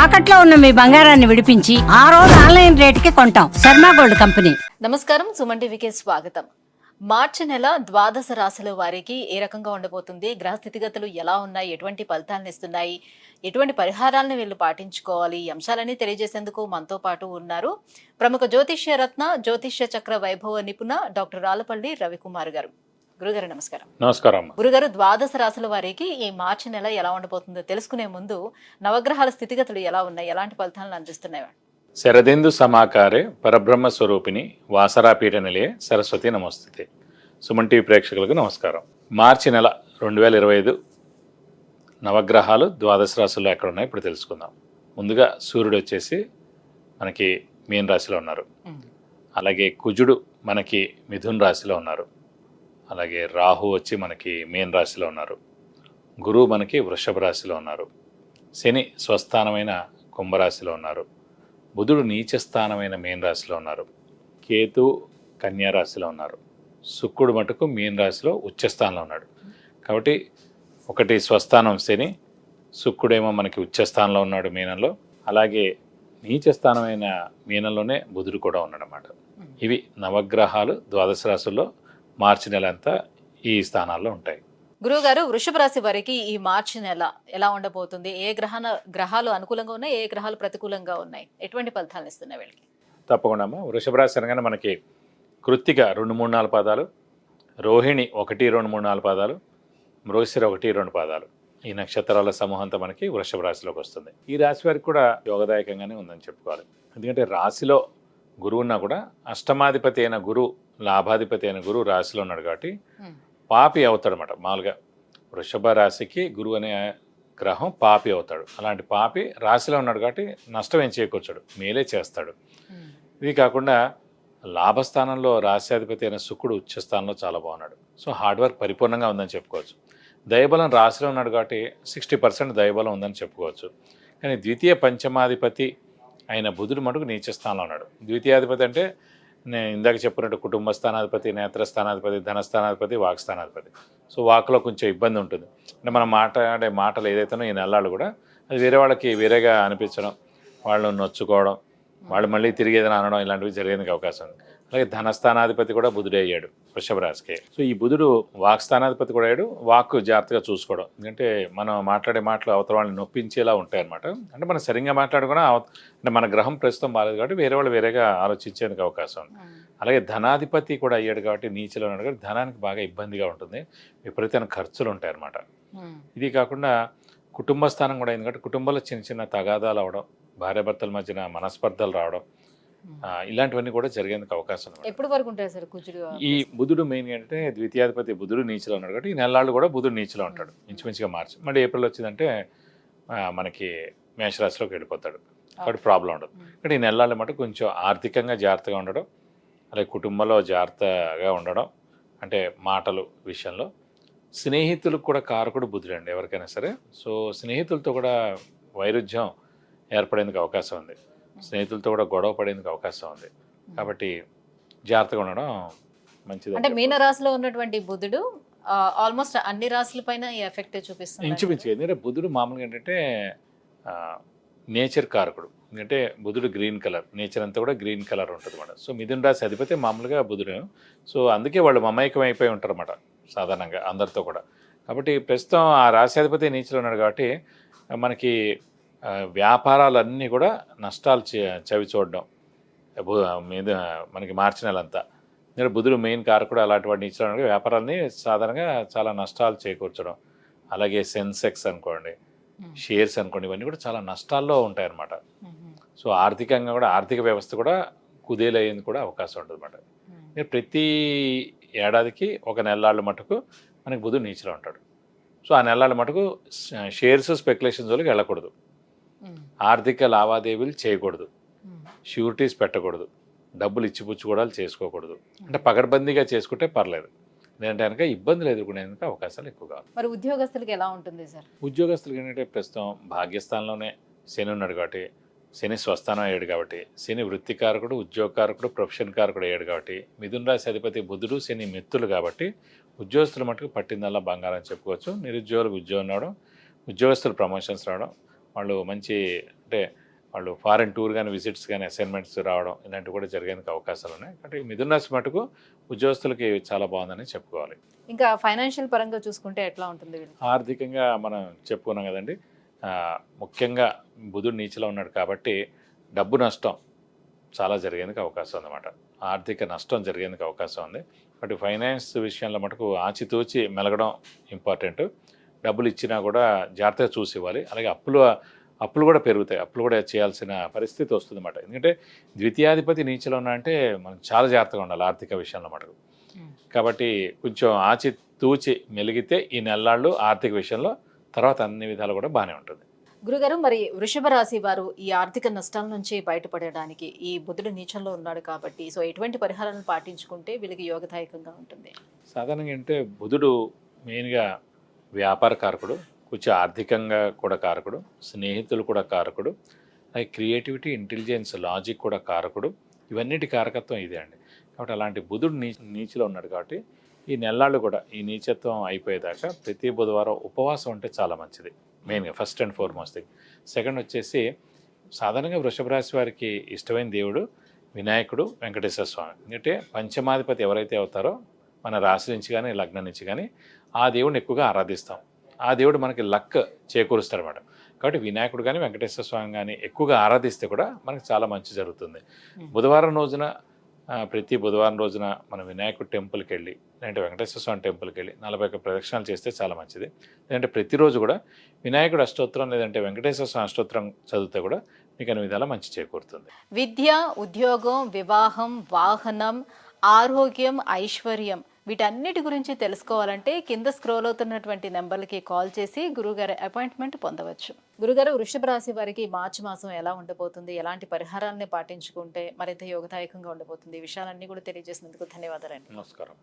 తాకట్లో ఉన్న మీ బంగారాన్ని విడిపించి ఆ రోజు ఆన్లైన్ రేటుకి కొంటాం. Sharma gold company. నమస్కారం, సుమన్ టీవీకి స్వాగతం. మార్చి నెల ద్వాదశ రాశుల వారికి ఏ రకంగా ఉండబోతుంది, గ్రహ స్థితిగతులు ఎలా ఉన్నాయి, ఎటువంటి ఫలితాలను ఇస్తున్నాయి, ఎటువంటి పరిహారాలను వీళ్ళు పాటించుకోవాలి, ఈ అంశాలన్నీ తెలియజేసేందుకు మనతో పాటు ఉన్నారు ప్రముఖ జ్యోతిష్య రత్న, జ్యోతిష్య చక్ర వైభవ నిపుణ డాక్టర్ రాలపల్లి రవికుమార్ గారు. గురుగారు నమస్కారం. నమస్కారం. గురుగారు, ద్వాదశ రాశుల వారికి ఈ మార్చి నెల ఎలా ఉండబోతుందో తెలుసుకునే ముందు నవగ్రహాల స్థితిగతులు ఎలా ఉన్నాయి, ఎలాంటి ఫలితాలను అందిస్తున్నాయి? శరదిందు సమాకారే పరబ్రహ్మ స్వరూపిణి వాసరాపీఠ నిలయే సరస్వతి నమస్తే. సుమన్ టీవీ ప్రేక్షకులకు నమస్కారం. మార్చి నెల 2025 నవగ్రహాలు ద్వాదశ రాశుల్లో ఎక్కడ ఉన్నాయో ఇప్పుడు తెలుసుకుందాం. ముందుగా సూర్యుడు వచ్చేసి మనకి మీన రాశిలో ఉన్నారు. అలాగే కుజుడు మనకి మిథున్ రాశిలో ఉన్నారు. అలాగే రాహు వచ్చి మనకి మీన రాశిలో ఉన్నారు. గురువు మనకి వృషభ రాశిలో ఉన్నారు. శని స్వస్థానమైన కుంభరాశిలో ఉన్నారు. బుధుడు నీచ స్థానమైన మీన రాశిలో ఉన్నారు. కేతు కన్యా రాశిలో ఉన్నారు. శుక్రుడు మటుకు మీన రాశిలో ఉచ్చస్థానంలో ఉన్నాడు. కాబట్టి ఒకటి స్వస్థానం శని, శుక్రుడేమో మనకి ఉచ్చస్థానంలో ఉన్నాడు మీనంలో. అలాగే నీచ స్థానమైన మీనంలోనే బుధుడు కూడా ఉన్నాడు అన్నమాట. ఇవి నవగ్రహాలు ద్వాదశ రాశుల్లో మార్చి నెల అంతా ఈ స్థానాల్లో ఉంటాయి. గురువుగారు, వృషభ రాశి వారికి ఈ మార్చి నెల ఎలా ఉండబోతుంది? ఏ గ్రహాలు అనుకూలంగా ఉన్నాయి, ఏ గ్రహాలు ప్రతికూలంగా ఉన్నాయి, ఎటువంటి ఫలితాలను ఇస్తున్నాయి వీళ్ళకి? తప్పకుండా అమ్మా. వృషభ రాశి అనగానే మనకి కృత్తిక 2, 3, 4 పాదాలు, రోహిణి 1, 2, 3, 4 పాదాలు, మృగశిర 1, 2 పాదాలు. ఈ నక్షత్రాల సమూహంతో మనకి వృషభ రాశిలోకి వస్తుంది. ఈ రాశి వారికి కూడా యోగదాయకంగానే ఉందని చెప్పుకోవాలి. ఎందుకంటే రాశిలో గురువు ఉన్నా కూడా అష్టమాధిపతి అయిన గురు, లాభాధిపతి అయిన గురువు రాశిలో ఉన్నాడు కాబట్టి పాపి అవుతాడు అన్నమాట. మామూలుగా వృషభ రాశికి గురువు అనే గ్రహం పాపి అవుతాడు. అలాంటి పాపి రాశిలో ఉన్నాడు కాబట్టి నష్టం ఏం చేకూర్చాడు, మేలే చేస్తాడు. ఇది కాకుండా లాభస్థానంలో రాశ్యాధిపతి అయిన శుక్రుడు ఉచ్చస్థానంలో చాలా బాగున్నాడు. సో హార్డ్ వర్క్ పరిపూర్ణంగా ఉందని చెప్పుకోవచ్చు. దయబలం రాశిలో ఉన్నాడు కాబట్టి 60% దయబలం ఉందని చెప్పుకోవచ్చు. కానీ ద్వితీయ పంచమాధిపతి అయిన బుధుడు మటుకు నీచ స్థానంలో ఉన్నాడు. ద్వితీయాధిపతి అంటే నేను ఇందాక చెప్పినట్టు కుటుంబ స్థానాధిపతి, నేత్రస్థానాధిపతి, ధనస్థానాధిపతి, వాక్స్థానాధిపతి. సో వాక్లో కొంచెం ఇబ్బంది ఉంటుంది. అంటే మనం మాట్లాడే మాటలు ఏదైతేనో ఈ నెలలు కూడా అది వేరే వాళ్ళకి వేరేగా అనిపించడం, వాళ్ళు నొచ్చుకోవడం, వాళ్ళు మళ్ళీ తిరిగి ఏదైనా అనడం, ఇలాంటివి జరిగేందుకు అవకాశం ఉంది. అలాగే ధనస్థానాధిపతి కూడా బుధుడే అయ్యాడు వృషభ రాశికి. సో ఈ బుధుడు వాక్స్థానాధిపతి కూడా అయ్యాడు. వాక్కు జాగ్రత్తగా చూసుకోవడం, ఎందుకంటే మనం మాట్లాడే మాటలు అవతల వాళ్ళని నొప్పించేలా ఉంటాయి అనమాట. అంటే మనం సరిగ్గా మాట్లాడుకున్నా అంటే మన గ్రహం ప్రస్తుతం బాగాలేదు కాబట్టి వేరే వాళ్ళు వేరేగా ఆలోచించేందుకు అవకాశం ఉంది. అలాగే ధనాధిపతి కూడా అయ్యాడు కాబట్టి నీచలో ఉన్నాడు కాబట్టి ధనానికి బాగా ఇబ్బందిగా ఉంటుంది, విపరీతమైన ఖర్చులు ఉంటాయి అన్నమాట. ఇది కాకుండా కుటుంబ స్థానం కూడా అయింది కాబట్టి కుటుంబంలో చిన్న చిన్న తగాదాలు అవడం, భార్యాభర్తల మధ్యన మనస్పర్ధలు రావడం, ఇలాంటివన్నీ కూడా జరిగేందుకు అవకాశం ఉంది. ఎప్పటి వరకు ఉంటాయి సార్ కుజుడు? ఈ బుధుడు మెయిన్ అంటే ద్వితీయాధిపతి బుధుడు నీచలో ఉన్నాడు కాబట్టి ఈ నెలలు కూడా బుధుడు నీచలో ఉంటాడు. ఇంచుమించుగా మార్చి మళ్ళీ ఏప్రిల్ వచ్చిందంటే మనకి మేషరాశిలోకి వెళ్ళిపోతాడు కాబట్టి ప్రాబ్లం ఉండదు. కానీ ఈ నెలలు మటు కొంచెం ఆర్థికంగా జాగ్రత్తగా ఉండడం, అలాగే కుటుంబంలో జాగ్రత్తగా ఉండడం, అంటే మాటలు విషయంలో. స్నేహితులకు కూడా కారకుడు బుధుడు అండి ఎవరికైనా సరే. సో స్నేహితులతో కూడా వైరుధ్యం ఏర్పడేందుకు అవకాశం ఉంది, స్నేహితులతో కూడా గొడవ పడేందుకు అవకాశం ఉంది. కాబట్టి జాగ్రత్తగా ఉండడం మంచిది. అంటే మీన రాశిలో ఉన్నటువంటి బుధుడు ఆల్మోస్ట్ అన్ని రాశుల పైన ఈ ఎఫెక్ట్ చూపిస్తుంది ఇంచుమించుగా. ఎందుకంటే బుధుడు మామూలుగా ఏంటంటే నేచర్ కారకుడు. ఎందుకంటే బుధుడు గ్రీన్ కలర్, నేచర్ అంతా కూడా గ్రీన్ కలర్ ఉంటుంది అన్నమాట. సో మిథున రాశి అధిపతి మామూలుగా బుధుడు. సో అందుకే వాళ్ళు మమైకం అయిపోయి ఉంటారు అన్నమాట సాధారణంగా అందరితో కూడా. కాబట్టి ప్రస్తుతం ఆ రాశ్యాధిపతి నీచలో ఉన్నాడు కాబట్టి మనకి వ్యాపారాలన్నీ కూడా నష్టాలు చవి చూడడం మీద మనకి మార్చి నెలంతా. ఎందుకంటే బుధుడు మెయిన్ కారకుడు, అలాంటి వాడు నీచలో ఉన్నాడు. వ్యాపారాలని సాధారణంగా చాలా నష్టాలు చేకూర్చడం. అలాగే సెన్సెక్స్ అనుకోండి, షేర్స్ అనుకోండి, ఇవన్నీ కూడా చాలా నష్టాల్లో ఉంటాయన్నమాట. సో ఆర్థికంగా కూడా ఆర్థిక వ్యవస్థ కూడా కుదేలయ్యేందుకు కూడా అవకాశం ఉంటుంది అన్నమాట. ప్రతి ఏడాదికి ఒక నెలలు మటుకు మనకి బుధుడు నీచలో ఉంటాడు. సో ఆ నెలల మటుకు షేర్స్ స్పెక్యులేషన్ జోలికి వెళ్ళకూడదు, ఆర్థిక లావాదేవీలు చేయకూడదు, షూరిటీస్ పెట్టకూడదు, డబ్బులు ఇచ్చిపుచ్చుకోవడాలు చేసుకోకూడదు. అంటే పకడ్బందీగా చేసుకుంటే పర్లేదు, లేదంటే కనుక ఇబ్బందులు ఎదుర్కొనేందుకు అవకాశాలు ఎక్కువగా. మరి ఉద్యోగస్తులకి ఎలా ఉంటుంది సార్? ఉద్యోగస్తులకి ఏంటంటే ప్రస్తుతం భాగ్యస్థానంలోనే శని ఉన్నాడు కాబట్టి, శని స్వస్థానం అయ్యాడు కాబట్టి, శని వృత్తికారకుడు, ఉద్యోగకారకుడు, ప్రొఫెషన్ కారకుడు అయ్యాడు కాబట్టి, మిథున రాశి అధిపతి బుధుడు శని మిత్రులు కాబట్టి ఉద్యోగస్తుల మటుకు పట్టిందల్లా బంగారం చెప్పుకోవచ్చు. నిరుద్యోగులకు ఉద్యోగం రావడం, ఉద్యోగస్తులు ప్రమోషన్స్ రావడం, వాళ్ళు మంచి అంటే వాళ్ళు ఫారెన్ టూర్ కానీ విజిట్స్ కానీ అసైన్మెంట్స్ రావడం ఇలాంటివి కూడా జరిగేందుకు అవకాశాలు ఉన్నాయి. అంటే మిథున రాశి మటుకు ఉద్యోగస్తులకి చాలా బాగుందని చెప్పుకోవాలి. ఇంకా ఫైనాన్షియల్ పరంగా చూసుకుంటే ఎట్లా ఉంటుంది వీళ్ళకి? ఆర్థికంగా మనం చెప్పుకున్నాం కదండి, ముఖ్యంగా బుధుడు నీచలో ఉన్నాడు కాబట్టి డబ్బు నష్టం చాలా జరిగేందుకు అవకాశం ఉందన్నమాట. ఆర్థిక నష్టం జరిగేందుకు అవకాశం ఉంది. బట్ ఫైనాన్స్ విషయంలో మటుకు ఆచితూచి మెలగడం ఇంపార్టెంట్. డబ్బులు ఇచ్చినా కూడా జాగ్రత్తగా చూసి ఇవ్వాలి. అలాగే అప్పులు కూడా పెరుగుతాయి. అప్పులు కూడా చేయాల్సిన పరిస్థితి వస్తుంది అన్నమాట. ఎందుకంటే ద్వితీయాధిపతి నీచలో ఉన్నా అంటే మనం చాలా జాగ్రత్తగా ఉండాలి ఆర్థిక విషయంలో మటుకు. కాబట్టి కొంచెం ఆచితూచి మెలిగితే ఈ నెలలాళ్ళు ఆర్థిక విషయంలో తర్వాత అన్ని విధాలు కూడా బాగానే ఉంటుంది. గురుగారు, మరి వృషభ రాశి వారు ఈ ఆర్థిక నష్టాల నుంచి బయటపడడానికి ఈ బుధుడు నీచంలో ఉన్నాడు కాబట్టి సో ఎటువంటి పరిహారాలను పాటించుకుంటే వీళ్ళకి యోగదాయకంగా ఉంటుంది? సాధారణంగా అంటే బుధుడు మెయిన్గా వ్యాపార కారకుడు, కొంచెం ఆర్థికంగా కూడా కారకుడు, స్నేహితులు కూడా కారకుడు, అలాగే క్రియేటివిటీ, ఇంటెలిజెన్స్, లాజిక్ కూడా కారకుడు. ఇవన్నిటి కారకత్వం ఇదే అండి. కాబట్టి అలాంటి బుధుడు నీచిలో ఉన్నాడు కాబట్టి ఈ నెలలాళ్ళు కూడా ఈ నీచత్వం అయిపోయేదాకా ప్రతి బుధవారం ఉపవాసం ఉంటే చాలా మంచిది. మెయిన్గా first and foremost thing. Second వచ్చేసి సాధారణంగా వృషభ రాశి వారికి ఇష్టమైన దేవుడు వినాయకుడు, వెంకటేశ్వర స్వామి. ఎందుకంటే పంచమాధిపతి ఎవరైతే అవుతారో మన రాశి నుంచి కానీ లగ్నం నుంచి కానీ ఆ దేవుడిని ఎక్కువగా ఆరాధిస్తాం. ఆ దేవుడు మనకి లక్ చేకూరుస్తాడు అన్నమాట. కాబట్టి వినాయకుడు కానీ వెంకటేశ్వర స్వామి కానీ ఎక్కువగా ఆరాధిస్తే కూడా మనకి చాలా మంచి జరుగుతుంది. బుధవారం రోజున ప్రతి బుధవారం రోజున మనం వినాయకుడు టెంపుల్కి వెళ్ళి లేదంటే వెంకటేశ్వర స్వామి టెంపుల్కి వెళ్ళి 41 ప్రదక్షిణాలు చేస్తే చాలా మంచిది. లేదంటే ప్రతిరోజు కూడా వినాయకుడు అష్టోత్తరం లేదంటే వెంకటేశ్వర స్వామి అష్టోత్తరం చదివితే కూడా మీకు అన్ని విధాలా మంచి చేకూరుతుంది. విద్య, ఉద్యోగం, వివాహం, వాహనం, ఆరోగ్యం, ఐశ్వర్యం వీటన్నిటి గురించి తెలుసుకోవాలంటే కింద స్క్రోల్ అవుతున్నటువంటి నెంబర్లకి కాల్ చేసి గురుగారి అపాయింట్మెంట్ పొందవచ్చు. గురుగారు, వృషభ రాశి వారికి మార్చి మాసం ఎలా ఉండబోతుంది, ఎలాంటి పరిహారాలని పాటించుకుంటే మరింత యోగదాయకంగా ఉండబోతుంది, ఈ విషయాలన్నీ కూడా తెలియజేసినందుకు ధన్యవాదాలండి. నమస్కారం.